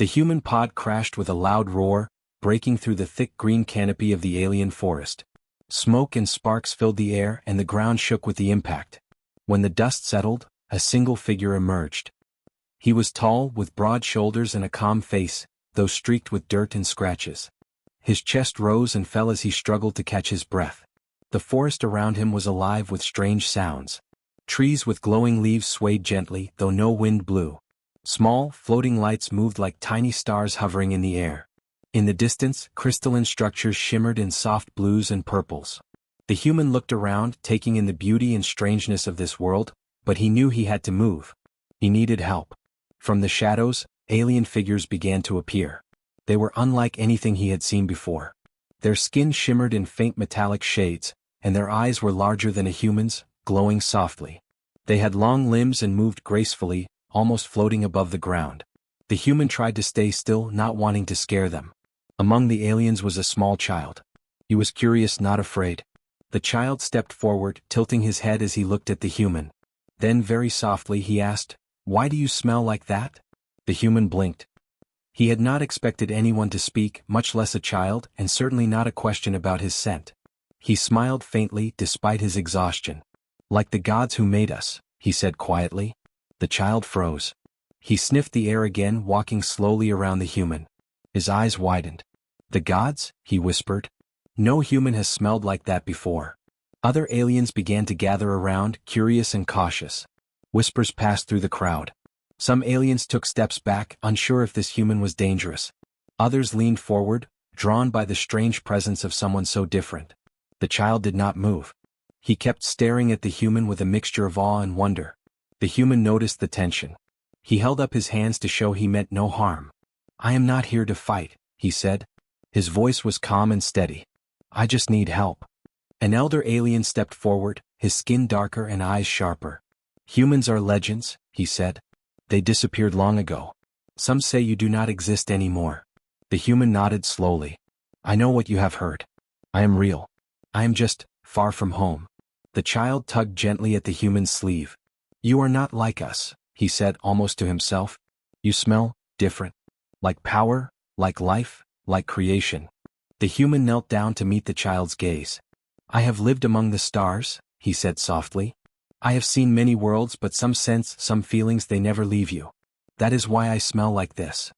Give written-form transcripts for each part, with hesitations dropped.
The human pod crashed with a loud roar, breaking through the thick green canopy of the alien forest. Smoke and sparks filled the air and the ground shook with the impact. When the dust settled, a single figure emerged. He was tall, with broad shoulders and a calm face, though streaked with dirt and scratches. His chest rose and fell as he struggled to catch his breath. The forest around him was alive with strange sounds. Trees with glowing leaves swayed gently, though no wind blew. Small, floating lights moved like tiny stars hovering in the air. In the distance, crystalline structures shimmered in soft blues and purples. The human looked around, taking in the beauty and strangeness of this world, but he knew he had to move. He needed help. From the shadows, alien figures began to appear. They were unlike anything he had seen before. Their skin shimmered in faint metallic shades, and their eyes were larger than a human's, glowing softly. They had long limbs and moved gracefully, almost floating above the ground. The human tried to stay still, not wanting to scare them. Among the aliens was a small child. He was curious, not afraid. The child stepped forward, tilting his head as he looked at the human. Then very softly he asked, "Why do you smell like that?" The human blinked. He had not expected anyone to speak, much less a child, and certainly not a question about his scent. He smiled faintly, despite his exhaustion. "Like the gods who made us," he said quietly. The child froze. He sniffed the air again, walking slowly around the human. His eyes widened. "The gods?" he whispered. "No human has smelled like that before." Other aliens began to gather around, curious and cautious. Whispers passed through the crowd. Some aliens took steps back, unsure if this human was dangerous. Others leaned forward, drawn by the strange presence of someone so different. The child did not move. He kept staring at the human with a mixture of awe and wonder. The human noticed the tension. He held up his hands to show he meant no harm. "I am not here to fight," he said. His voice was calm and steady. "I just need help." An elder alien stepped forward, his skin darker and eyes sharper. "Humans are legends," he said. "They disappeared long ago. Some say you do not exist anymore." The human nodded slowly. "I know what you have heard. I am real. I am just far from home." The child tugged gently at the human's sleeve. "You are not like us," he said almost to himself. "You smell different. Like power, like life, like creation." The human knelt down to meet the child's gaze. "I have lived among the stars," he said softly. "I have seen many worlds, but some sense, some feelings, they never leave you. That is why I smell like this."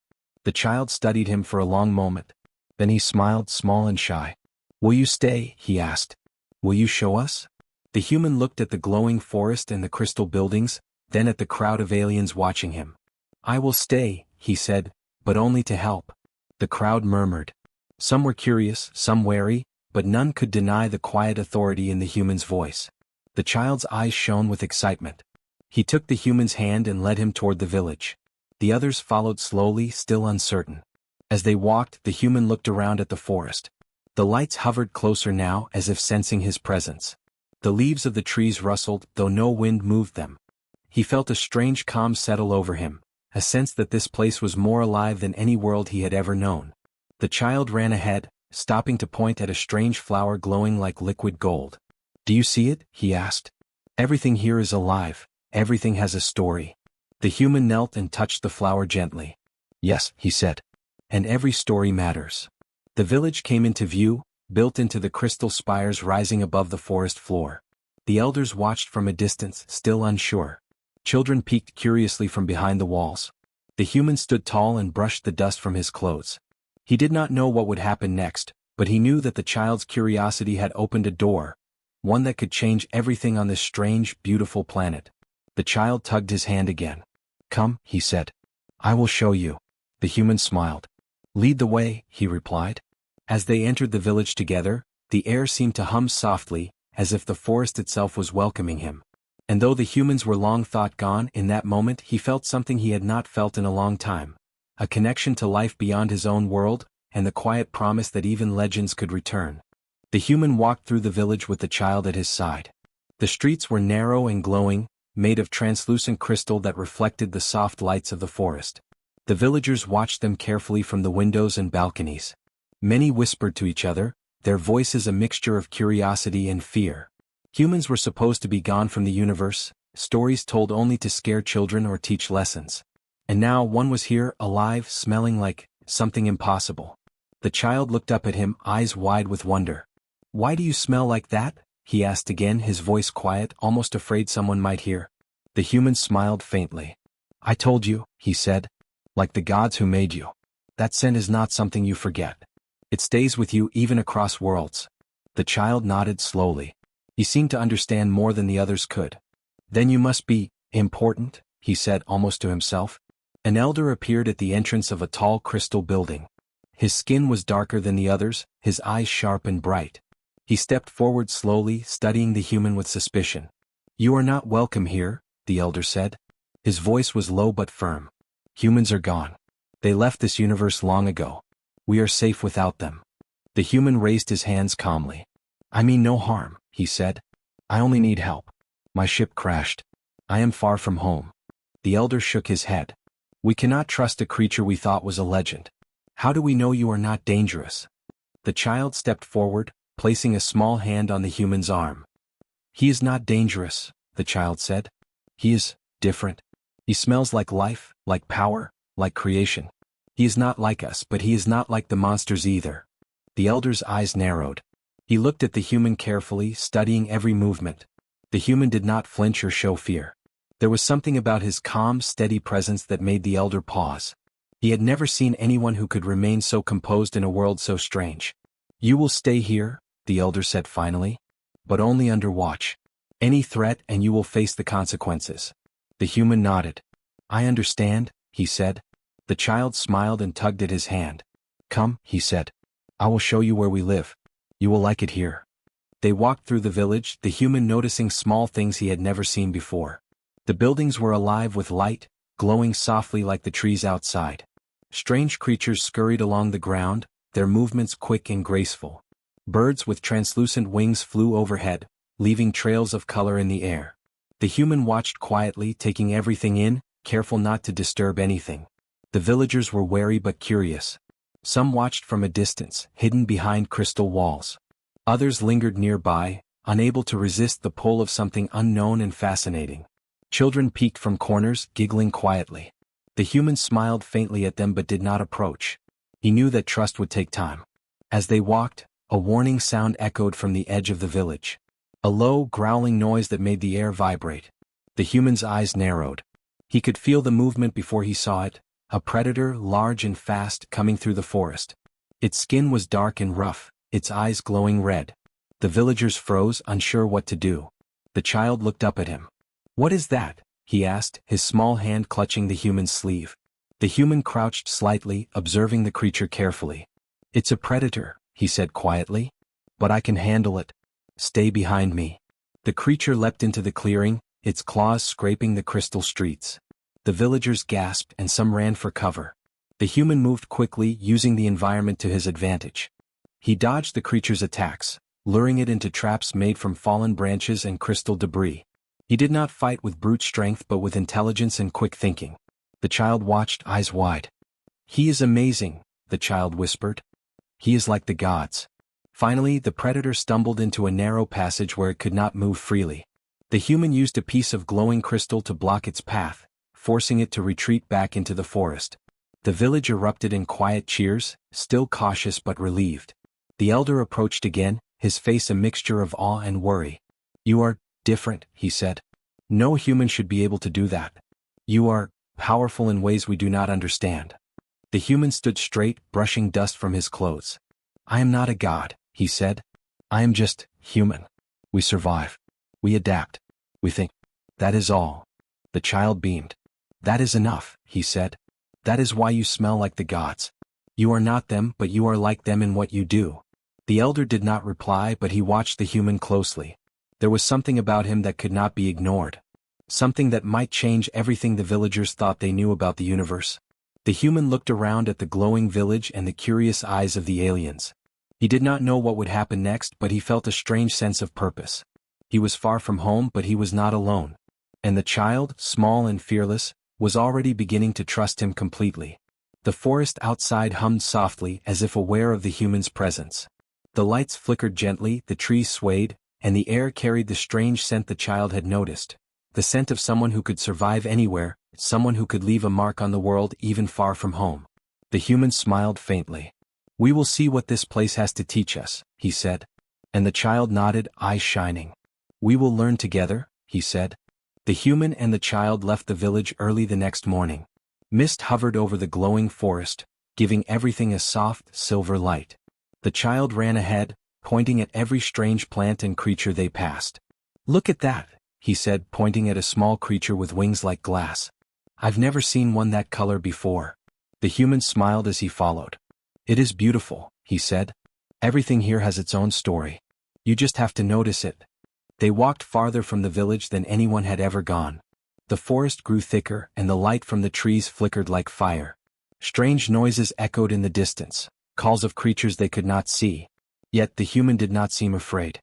The child studied him for a long moment. Then he smiled, small and shy. "Will you stay?" he asked. "Will you show us?" The human looked at the glowing forest and the crystal buildings, then at the crowd of aliens watching him. "I will stay," he said, "but only to help." The crowd murmured. Some were curious, some wary, but none could deny the quiet authority in the human's voice. The child's eyes shone with excitement. He took the human's hand and led him toward the village. The others followed slowly, still uncertain. As they walked, the human looked around at the forest. The lights hovered closer now, as if sensing his presence. The leaves of the trees rustled, though no wind moved them. He felt a strange calm settle over him, a sense that this place was more alive than any world he had ever known. The child ran ahead, stopping to point at a strange flower glowing like liquid gold. "Do you see it?" he asked. "Everything here is alive, everything has a story." The human knelt and touched the flower gently. "Yes," he said. "And every story matters." The village came into view, built into the crystal spires rising above the forest floor. The elders watched from a distance, still unsure. Children peeked curiously from behind the walls. The human stood tall and brushed the dust from his clothes. He did not know what would happen next, but he knew that the child's curiosity had opened a door, one that could change everything on this strange, beautiful planet. The child tugged his hand again. "Come," he said. "I will show you." The human smiled. "Lead the way," he replied. As they entered the village together, the air seemed to hum softly, as if the forest itself was welcoming him. And though the humans were long thought gone, in that moment he felt something he had not felt in a long time. A connection to life beyond his own world, and the quiet promise that even legends could return. The human walked through the village with the child at his side. The streets were narrow and glowing, made of translucent crystal that reflected the soft lights of the forest. The villagers watched them carefully from the windows and balconies. Many whispered to each other, their voices a mixture of curiosity and fear. Humans were supposed to be gone from the universe, stories told only to scare children or teach lessons. And now one was here, alive, smelling like something impossible. The child looked up at him, eyes wide with wonder. "Why do you smell like that?" he asked again, his voice quiet, almost afraid someone might hear. The human smiled faintly. "I told you," he said. "Like the gods who made you. That scent is not something you forget. It stays with you even across worlds." The child nodded slowly. He seemed to understand more than the others could. "Then you must be important," he said almost to himself. An elder appeared at the entrance of a tall crystal building. His skin was darker than the others, his eyes sharp and bright. He stepped forward slowly, studying the human with suspicion. "You are not welcome here," the elder said. His voice was low but firm. "Humans are gone. They left this universe long ago. We are safe without them." The human raised his hands calmly. "I mean no harm," he said. "I only need help. My ship crashed. I am far from home." The elder shook his head. "We cannot trust a creature we thought was a legend. How do we know you are not dangerous?" The child stepped forward, placing a small hand on the human's arm. "He is not dangerous," the child said. "He is different. He smells like life, like power, like creation. He is not like us, but he is not like the monsters either." The elder's eyes narrowed. He looked at the human carefully, studying every movement. The human did not flinch or show fear. There was something about his calm, steady presence that made the elder pause. He had never seen anyone who could remain so composed in a world so strange. "You will stay here," the elder said finally. "But only under watch. Any threat and you will face the consequences." The human nodded. "I understand," he said. The child smiled and tugged at his hand. "Come," he said. "I will show you where we live. You will like it here." They walked through the village, the human noticing small things he had never seen before. The buildings were alive with light, glowing softly like the trees outside. Strange creatures scurried along the ground, their movements quick and graceful. Birds with translucent wings flew overhead, leaving trails of color in the air. The human watched quietly, taking everything in, careful not to disturb anything. The villagers were wary but curious. Some watched from a distance, hidden behind crystal walls. Others lingered nearby, unable to resist the pull of something unknown and fascinating. Children peeked from corners, giggling quietly. The human smiled faintly at them but did not approach. He knew that trust would take time. As they walked, a warning sound echoed from the edge of the village. A low, growling noise that made the air vibrate. The human's eyes narrowed. He could feel the movement before he saw it, a predator, large and fast, coming through the forest. Its skin was dark and rough, its eyes glowing red. The villagers froze, unsure what to do. The child looked up at him. "What is that?" he asked, his small hand clutching the human's sleeve. The human crouched slightly, observing the creature carefully. "It's a predator," he said quietly. "But I can handle it. Stay behind me." The creature leapt into the clearing, its claws scraping the crystal streets. The villagers gasped and some ran for cover. The human moved quickly, using the environment to his advantage. He dodged the creature's attacks, luring it into traps made from fallen branches and crystal debris. He did not fight with brute strength but with intelligence and quick thinking. The child watched, eyes wide. "He is amazing," the child whispered. "He is like the gods." Finally, the predator stumbled into a narrow passage where it could not move freely. The human used a piece of glowing crystal to block its path, forcing it to retreat back into the forest. The village erupted in quiet cheers, still cautious but relieved. The elder approached again, his face a mixture of awe and worry. "You are different," he said. "No human should be able to do that. You are powerful in ways we do not understand." The human stood straight, brushing dust from his clothes. "I am not a god," he said. "I am just human. We survive. We adapt. We think. That is all." The child beamed. "That is enough," he said. "That is why you smell like the gods. You are not them, but you are like them in what you do." The elder did not reply, but he watched the human closely. There was something about him that could not be ignored. Something that might change everything the villagers thought they knew about the universe. The human looked around at the glowing village and the curious eyes of the aliens. He did not know what would happen next, but he felt a strange sense of purpose. He was far from home, but he was not alone. And the child, small and fearless, was already beginning to trust him completely. The forest outside hummed softly, as if aware of the human's presence. The lights flickered gently, the trees swayed, and the air carried the strange scent the child had noticed. The scent of someone who could survive anywhere, someone who could leave a mark on the world even far from home. The human smiled faintly. "We will see what this place has to teach us," he said. And the child nodded, eyes shining. "We will learn together," he said. The human and the child left the village early the next morning. Mist hovered over the glowing forest, giving everything a soft, silver light. The child ran ahead, pointing at every strange plant and creature they passed. "Look at that," he said, pointing at a small creature with wings like glass. "I've never seen one that color before." The human smiled as he followed. "It is beautiful," he said. "Everything here has its own story. You just have to notice it." They walked farther from the village than anyone had ever gone. The forest grew thicker and the light from the trees flickered like fire. Strange noises echoed in the distance, calls of creatures they could not see. Yet the human did not seem afraid.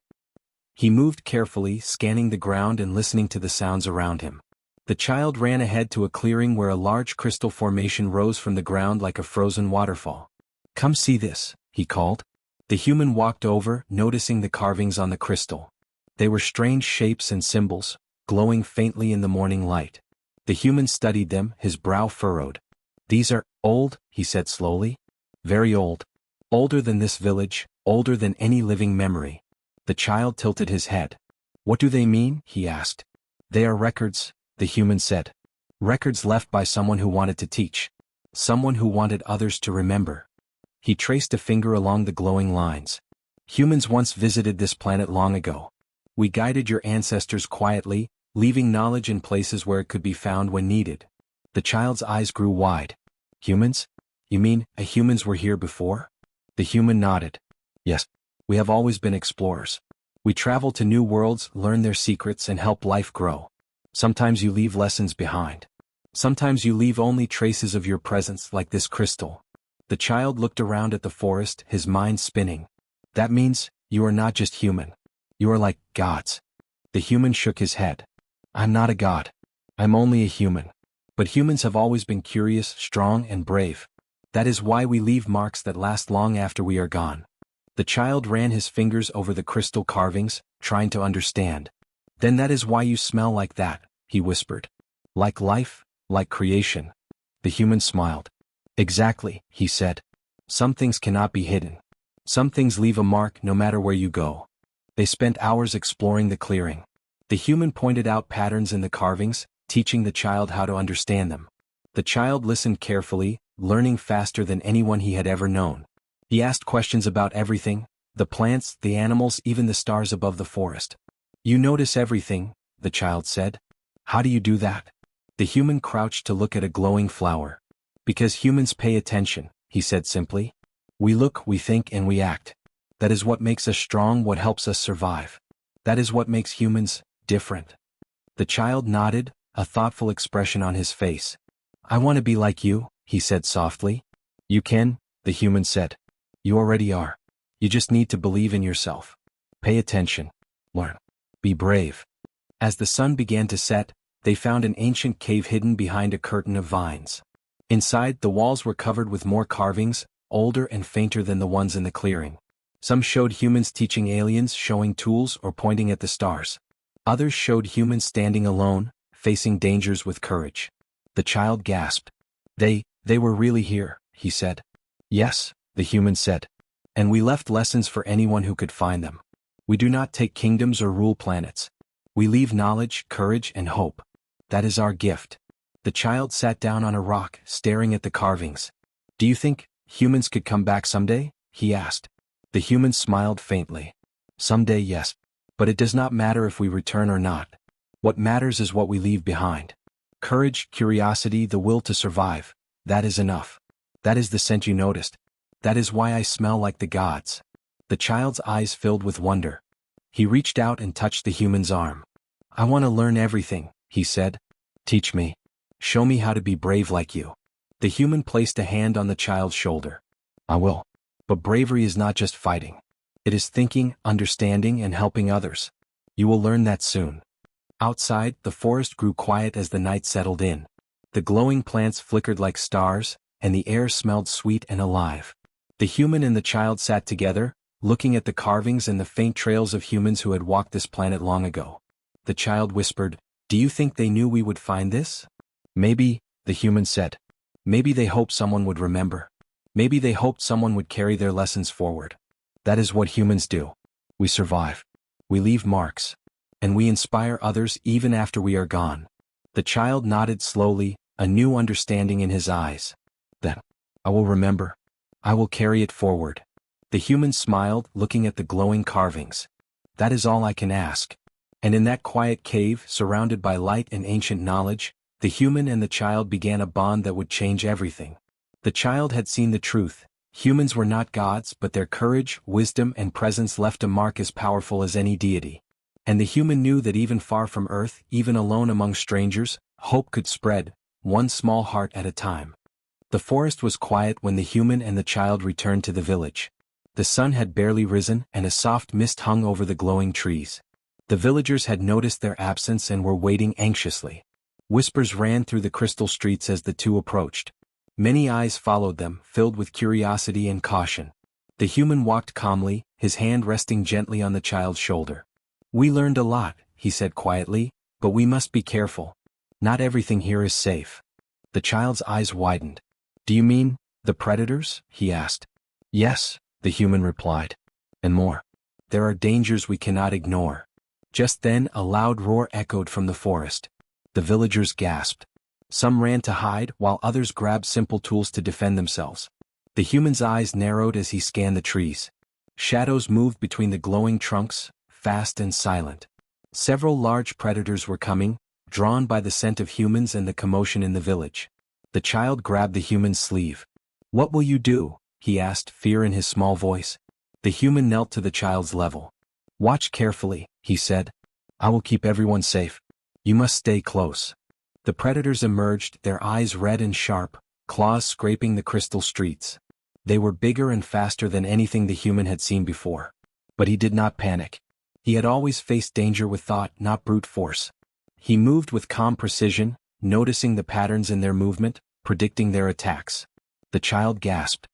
He moved carefully, scanning the ground and listening to the sounds around him. The child ran ahead to a clearing where a large crystal formation rose from the ground like a frozen waterfall. "Come see this," he called. The human walked over, noticing the carvings on the crystal. They were strange shapes and symbols, glowing faintly in the morning light. The human studied them, his brow furrowed. "These are old," he said slowly. "Very old. Older than this village, older than any living memory." The child tilted his head. "What do they mean?" he asked. "They are records," the human said. "Records left by someone who wanted to teach. Someone who wanted others to remember." He traced a finger along the glowing lines. "Humans once visited this planet long ago. We guided your ancestors quietly, leaving knowledge in places where it could be found when needed." The child's eyes grew wide. "Humans? You mean, humans were here before?" The human nodded. "Yes. We have always been explorers. We travel to new worlds, learn their secrets and help life grow. Sometimes you leave lessons behind. Sometimes you leave only traces of your presence like this crystal." The child looked around at the forest, his mind spinning. "That means, you are not just human. You are like gods." The human shook his head. "I'm not a god. I'm only a human. But humans have always been curious, strong and brave. That is why we leave marks that last long after we are gone." The child ran his fingers over the crystal carvings, trying to understand. "Then that is why you smell like that," he whispered. "Like life, like creation." The human smiled. "Exactly," he said. "Some things cannot be hidden. Some things leave a mark no matter where you go." They spent hours exploring the clearing. The human pointed out patterns in the carvings, teaching the child how to understand them. The child listened carefully, learning faster than anyone he had ever known. He asked questions about everything, the plants, the animals, even the stars above the forest. "You notice everything," the child said. "How do you do that?" The human crouched to look at a glowing flower. "Because humans pay attention," he said simply. "We look, we think, and we act. That is what makes us strong, what helps us survive. That is what makes humans different." The child nodded, a thoughtful expression on his face. "I want to be like you," he said softly. "You can," the human said. "You already are. You just need to believe in yourself. Pay attention. Learn. Be brave." As the sun began to set, they found an ancient cave hidden behind a curtain of vines. Inside, the walls were covered with more carvings, older and fainter than the ones in the clearing. Some showed humans teaching aliens, showing tools, or pointing at the stars. Others showed humans standing alone, facing dangers with courage. The child gasped. They were really here," he said. "Yes," the human said. "And we left lessons for anyone who could find them. We do not take kingdoms or rule planets. We leave knowledge, courage, and hope. That is our gift." The child sat down on a rock, staring at the carvings. "Do you think humans could come back someday?" he asked. The human smiled faintly. "Someday, yes. But it does not matter if we return or not. What matters is what we leave behind. Courage, curiosity, the will to survive. That is enough. That is the scent you noticed. That is why I smell like the gods." The child's eyes filled with wonder. He reached out and touched the human's arm. "I want to learn everything," he said. "Teach me. Show me how to be brave like you." The human placed a hand on the child's shoulder. "I will. But bravery is not just fighting. It is thinking, understanding, and helping others. You will learn that soon." Outside, the forest grew quiet as the night settled in. The glowing plants flickered like stars, and the air smelled sweet and alive. The human and the child sat together, looking at the carvings and the faint trails of humans who had walked this planet long ago. The child whispered, "Do you think they knew we would find this?" Maybe, the human said. Maybe they hoped someone would remember. Maybe they hoped someone would carry their lessons forward. That is what humans do. We survive. We leave marks. And we inspire others even after we are gone. The child nodded slowly, a new understanding in his eyes. Then, I will remember. I will carry it forward. The human smiled, looking at the glowing carvings. That is all I can ask. And in that quiet cave, surrounded by light and ancient knowledge, the human and the child began a bond that would change everything. The child had seen the truth. Humans were not gods, but their courage, wisdom, and presence left a mark as powerful as any deity. And the human knew that even far from Earth, even alone among strangers, hope could spread, one small heart at a time. The forest was quiet when the human and the child returned to the village. The sun had barely risen, and a soft mist hung over the glowing trees. The villagers had noticed their absence and were waiting anxiously. Whispers ran through the crystal streets as the two approached. Many eyes followed them, filled with curiosity and caution. The human walked calmly, his hand resting gently on the child's shoulder. We learned a lot, he said quietly, but we must be careful. Not everything here is safe. The child's eyes widened. Do you mean, the predators? He asked. Yes, the human replied. And more. There are dangers we cannot ignore. Just then a loud roar echoed from the forest. The villagers gasped. Some ran to hide, while others grabbed simple tools to defend themselves. The human's eyes narrowed as he scanned the trees. Shadows moved between the glowing trunks, fast and silent. Several large predators were coming, drawn by the scent of humans and the commotion in the village. The child grabbed the human's sleeve. What will you do? He asked, fear in his small voice. The human knelt to the child's level. Watch carefully, he said. I will keep everyone safe. You must stay close. The predators emerged, their eyes red and sharp, claws scraping the crystal streets. They were bigger and faster than anything the human had seen before. But he did not panic. He had always faced danger with thought, not brute force. He moved with calm precision, noticing the patterns in their movement, predicting their attacks. The child gasped.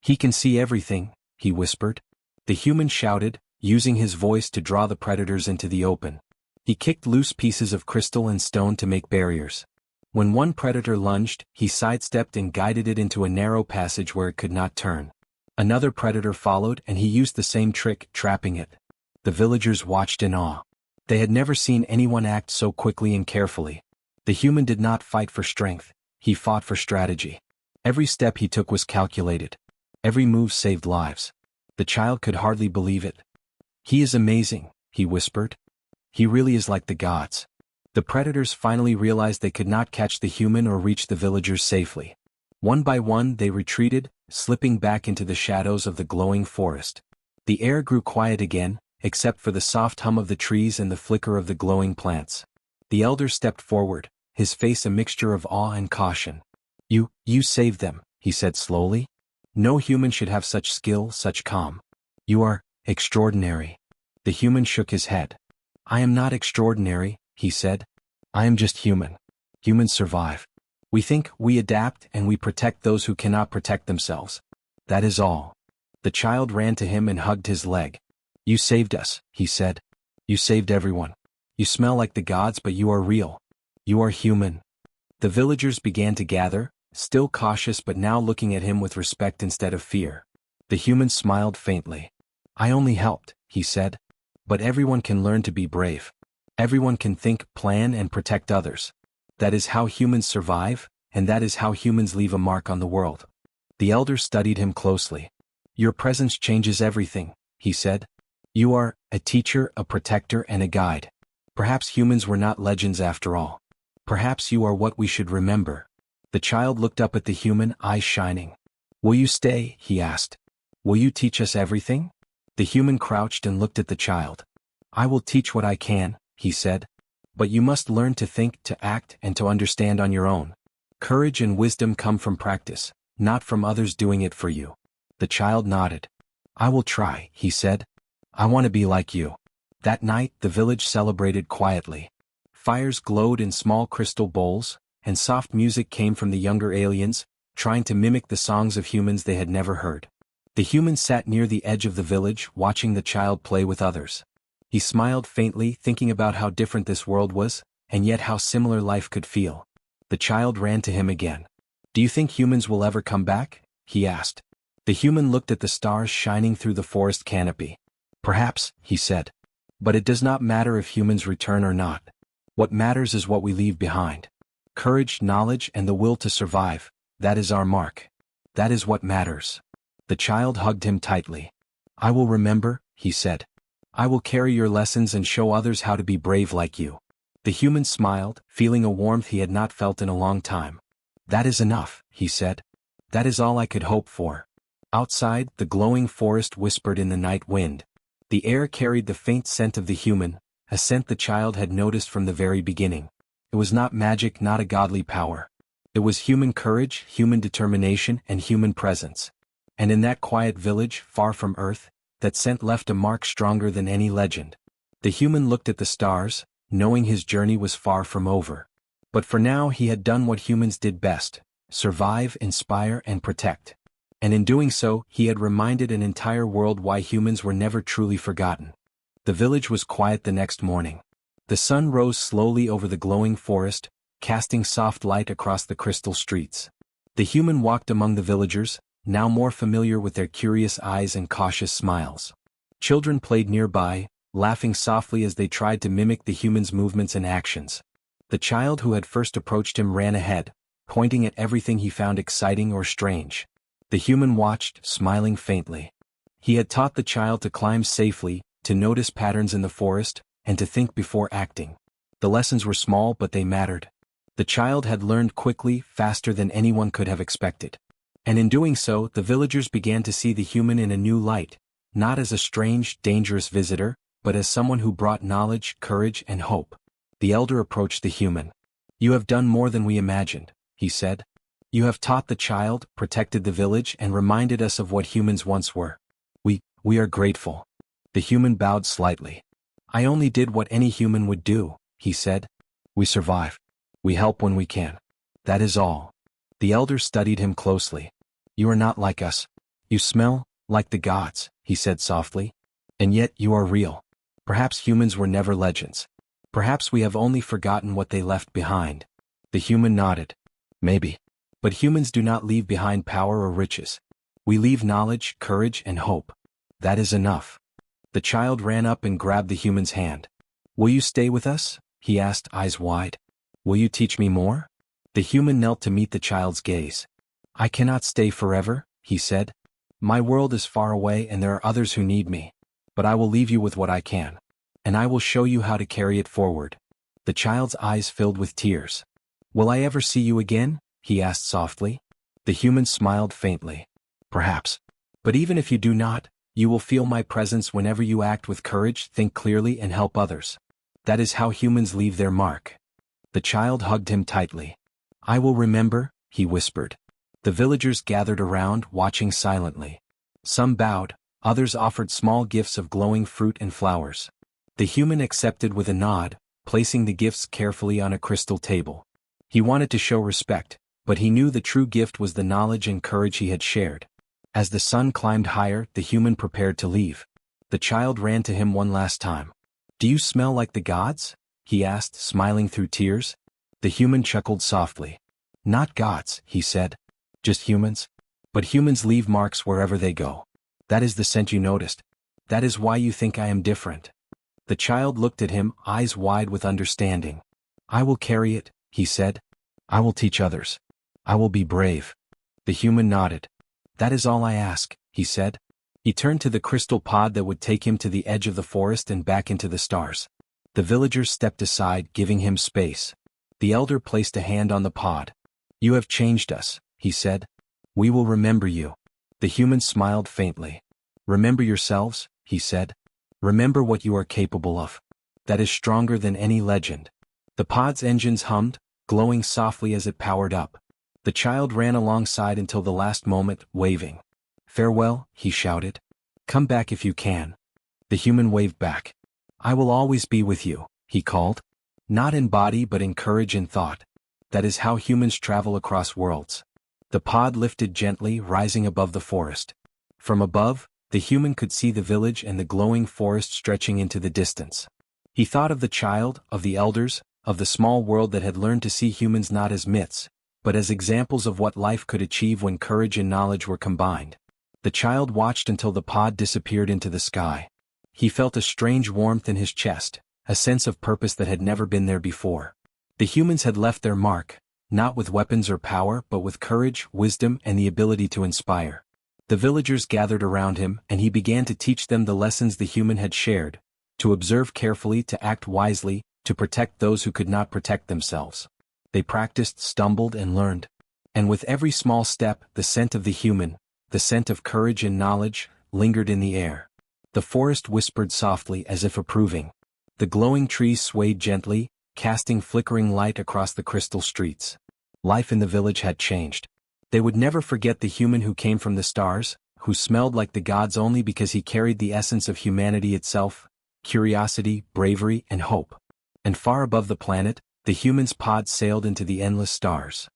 He can see everything, he whispered. The human shouted, using his voice to draw the predators into the open. He kicked loose pieces of crystal and stone to make barriers. When one predator lunged, he sidestepped and guided it into a narrow passage where it could not turn. Another predator followed, and he used the same trick, trapping it. The villagers watched in awe. They had never seen anyone act so quickly and carefully. The human did not fight for strength, he fought for strategy. Every step he took was calculated. Every move saved lives. The child could hardly believe it. He is amazing, he whispered. He really is like the gods. The predators finally realized they could not catch the human or reach the villagers safely. One by one they retreated, slipping back into the shadows of the glowing forest. The air grew quiet again, except for the soft hum of the trees and the flicker of the glowing plants. The elder stepped forward, his face a mixture of awe and caution. You saved them, he said slowly. No human should have such skill, such calm. You are extraordinary. The human shook his head. I am not extraordinary, he said. I am just human. Humans survive. We think, we adapt, and we protect those who cannot protect themselves. That is all. The child ran to him and hugged his leg. You saved us, he said. You saved everyone. You smell like the gods, but you are real. You are human. The villagers began to gather, still cautious but now looking at him with respect instead of fear. The human smiled faintly. I only helped, he said. But everyone can learn to be brave. Everyone can think, plan, and protect others. That is how humans survive, and that is how humans leave a mark on the world. The elder studied him closely. Your presence changes everything, he said. You are a teacher, a protector, and a guide. Perhaps humans were not legends after all. Perhaps you are what we should remember. The child looked up at the human, eyes shining. Will you stay? He asked. Will you teach us everything? The human crouched and looked at the child. I will teach what I can, he said. But you must learn to think, to act, and to understand on your own. Courage and wisdom come from practice, not from others doing it for you. The child nodded. I will try, he said. I want to be like you. That night, the village celebrated quietly. Fires glowed in small crystal bowls, and soft music came from the younger aliens, trying to mimic the songs of humans they had never heard. The human sat near the edge of the village, watching the child play with others. He smiled faintly, thinking about how different this world was, and yet how similar life could feel. The child ran to him again. "Do you think humans will ever come back?" he asked. The human looked at the stars shining through the forest canopy. "Perhaps," he said. "But it does not matter if humans return or not. What matters is what we leave behind. Courage, knowledge, and the will to survive, that is our mark. That is what matters." The child hugged him tightly. "I will remember," he said. "I will carry your lessons and show others how to be brave like you." The human smiled, feeling a warmth he had not felt in a long time. "That is enough," he said. "That is all I could hope for." Outside, the glowing forest whispered in the night wind. The air carried the faint scent of the human, a scent the child had noticed from the very beginning. It was not magic, not a godly power. It was human courage, human determination, and human presence. And in that quiet village, far from Earth, that scent left a mark stronger than any legend. The human looked at the stars, knowing his journey was far from over. But for now he had done what humans did best: survive, inspire, and protect. And in doing so, he had reminded an entire world why humans were never truly forgotten. The village was quiet the next morning. The sun rose slowly over the glowing forest, casting soft light across the crystal streets. The human walked among the villagers, now more familiar with their curious eyes and cautious smiles. Children played nearby, laughing softly as they tried to mimic the human's movements and actions. The child who had first approached him ran ahead, pointing at everything he found exciting or strange. The human watched, smiling faintly. He had taught the child to climb safely, to notice patterns in the forest, and to think before acting. The lessons were small, but they mattered. The child had learned quickly, faster than anyone could have expected. And in doing so, the villagers began to see the human in a new light, not as a strange, dangerous visitor, but as someone who brought knowledge, courage, and hope. The elder approached the human. "You have done more than we imagined," he said. "You have taught the child, protected the village, and reminded us of what humans once were. We are grateful." The human bowed slightly. "I only did what any human would do," he said. "We survive. We help when we can. That is all." The elder studied him closely. "You are not like us. You smell like the gods," he said softly. "And yet you are real. Perhaps humans were never legends. Perhaps we have only forgotten what they left behind." The human nodded. "Maybe. But humans do not leave behind power or riches. We leave knowledge, courage, and hope. That is enough." The child ran up and grabbed the human's hand. "Will you stay with us?" he asked, eyes wide. "Will you teach me more?" The human knelt to meet the child's gaze. "I cannot stay forever," he said. "My world is far away and there are others who need me. But I will leave you with what I can. And I will show you how to carry it forward." The child's eyes filled with tears. "Will I ever see you again?" he asked softly. The human smiled faintly. "Perhaps. But even if you do not, you will feel my presence whenever you act with courage, think clearly, and help others. That is how humans leave their mark." The child hugged him tightly. "I will remember," he whispered. The villagers gathered around, watching silently. Some bowed, others offered small gifts of glowing fruit and flowers. The human accepted with a nod, placing the gifts carefully on a crystal table. He wanted to show respect, but he knew the true gift was the knowledge and courage he had shared. As the sun climbed higher, the human prepared to leave. The child ran to him one last time. "Do you smell like the gods?" he asked, smiling through tears. The human chuckled softly. "Not gods," he said. "Just humans. But humans leave marks wherever they go. That is the scent you noticed. That is why you think I am different." The child looked at him, eyes wide with understanding. "I will carry it," he said. "I will teach others. I will be brave." The human nodded. "That is all I ask," he said. He turned to the crystal pod that would take him to the edge of the forest and back into the stars. The villagers stepped aside, giving him space. The elder placed a hand on the pod. "You have changed us," he said. "We will remember you." The human smiled faintly. "Remember yourselves," he said. "Remember what you are capable of. That is stronger than any legend." The pod's engines hummed, glowing softly as it powered up. The child ran alongside until the last moment, waving. "Farewell," he shouted. "Come back if you can." The human waved back. "I will always be with you," he called. "Not in body but in courage and thought. That is how humans travel across worlds." The pod lifted gently, rising above the forest. From above, the human could see the village and the glowing forest stretching into the distance. He thought of the child, of the elders, of the small world that had learned to see humans not as myths, but as examples of what life could achieve when courage and knowledge were combined. The child watched until the pod disappeared into the sky. He felt a strange warmth in his chest, a sense of purpose that had never been there before. The humans had left their mark, not with weapons or power but with courage, wisdom, and the ability to inspire. The villagers gathered around him, and he began to teach them the lessons the human had shared: to observe carefully, to act wisely, to protect those who could not protect themselves. They practiced, stumbled, and learned. And with every small step, the scent of the human, the scent of courage and knowledge, lingered in the air. The forest whispered softly as if approving. The glowing trees swayed gently, casting flickering light across the crystal streets. Life in the village had changed. They would never forget the human who came from the stars, who smelled like the gods only because he carried the essence of humanity itself: curiosity, bravery, and hope. And far above the planet, the human's pod sailed into the endless stars.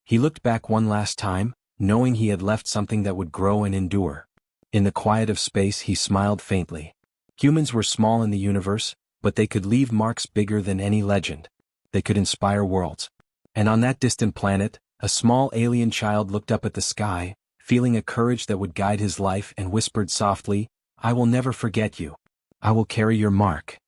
He looked back one last time, knowing he had left something that would grow and endure. In the quiet of space he smiled faintly. Humans were small in the universe, but they could leave marks bigger than any legend. They could inspire worlds. And on that distant planet, a small alien child looked up at the sky, feeling a courage that would guide his life, and whispered softly, "I will never forget you. I will carry your mark."